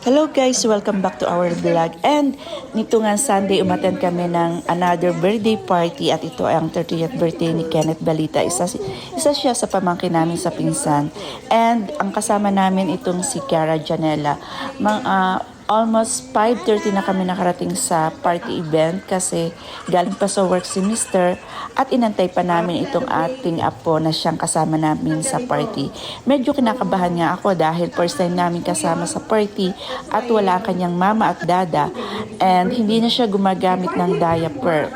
Hello guys! Welcome back to our vlog. And nito nga Sunday, umattend kami ng another birthday party at ito ay ang 30th birthday ni Kenneth Balita. Isa siya sa pamangkin namin sa pinsan. And ang kasama namin itong si Kiara Janela. Almost 5:30 na kami nakarating sa party event kasi galing pa sa work si Mr. at inantay pa namin itong ating apo na siyang kasama namin sa party. Medyo kinakabahan nga ako dahil first time namin kasama sa party at wala kanyang mama at dada and hindi na siya gumagamit ng diaper.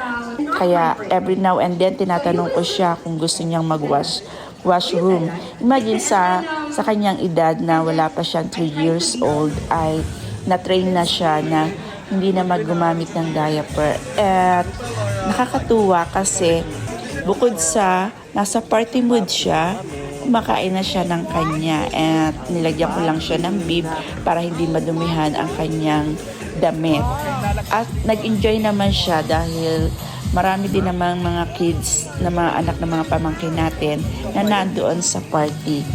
Kaya every now and then tinatanong ko siya kung gusto niyang washroom. Imagine sa kanyang edad na wala pa siyang 3 years old ay na-train na siya na hindi na maggumamit ng diaper. At nakakatuwa kasi bukod sa nasa party mood siya, kumakain na siya ng kanya at nilagyan ko lang siya ng bib para hindi madumihan ang kanyang damit. At nag-enjoy naman siya dahil marami din namang mga kids na mga anak ng mga pamangkin natin na nandoon sa party.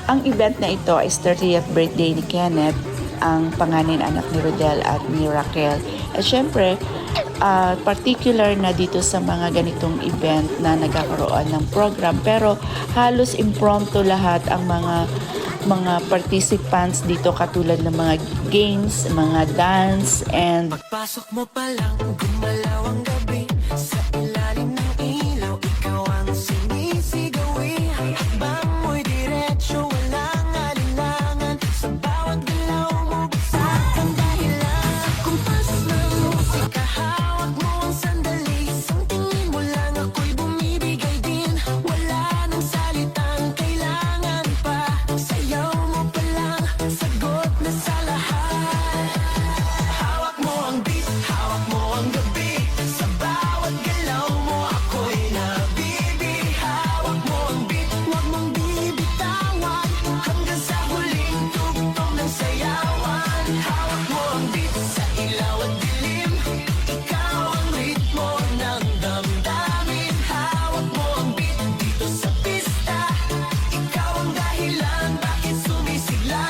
Ang event na ito is 30th birthday ni Kenneth, ang panganin anak ni Rodel at ni Raquel. At syempre, particular na dito sa mga ganitong event na nagkakaroon ng program, pero halos impromptu lahat ang mga participants dito, katulad ng mga games, mga dance, and pagpasok mo pa lang, gumalaw ang gabi sa ilalim ng ilaw, ikaw ang sinisigawi. Hakbang mo'y diretsyo, walang alinlangan sa bawat galaw mo, bagsak ang dahilan. Kumpas ng musika, hawak mo ang sandali, isang tingin mo lang ako'y bumibigay din. Wala nang salitang kailangan pa, sayaw mo pa lang, sagot na sa lahat. Hawak mo ang beat, hawak mo ang gabi, sa bawat galaw mo ako'y nabibi. Hawak mo ang beat, huwag mong bibitawan, hanggang sa huling tugtog ng sayawan. Hawak mo ang beat, sa ilaw at dilim, ikaw ang ritmo ng damdamin. Hawak mo ang beat, dito sa pista, ikaw ang dahilan bakit sumisigla.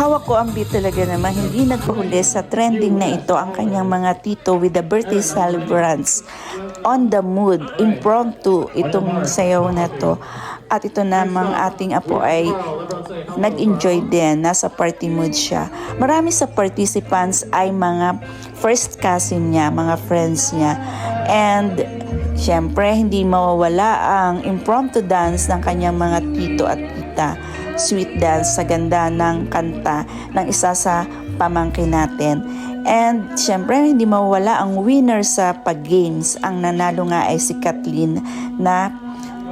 hawak ko ang beat talaga naman. Hindi nagpahuli sa trending na ito ang kanyang mga tito with the birthday celebrants. On the mood, impromptu itong sayaw na to. At ito namang ating apo ay nag-enjoy din, nasa party mood siya. Marami sa participants ay mga first cousin niya, mga friends niya. And syempre, hindi mawawala ang impromptu dance ng kanyang mga tito at tita. Sweet dance sa ganda ng kanta ng isa sa pamangkin natin. And syempre, hindi mawawala ang winner sa pag-games. Ang nanalo nga ay si Kathleen na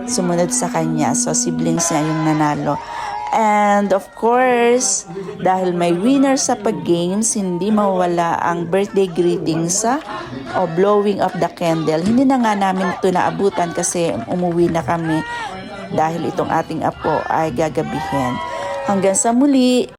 sumunod sa kanya. So, siblings niya yung nanalo. And of course, dahil may winner sa pag-games, hindi mawala ang birthday greeting o blowing of the candle. Hindi na nga namin ito naabutan kasi umuwi na kami dahil itong ating apo ay gagabihin. Hanggang sa muli!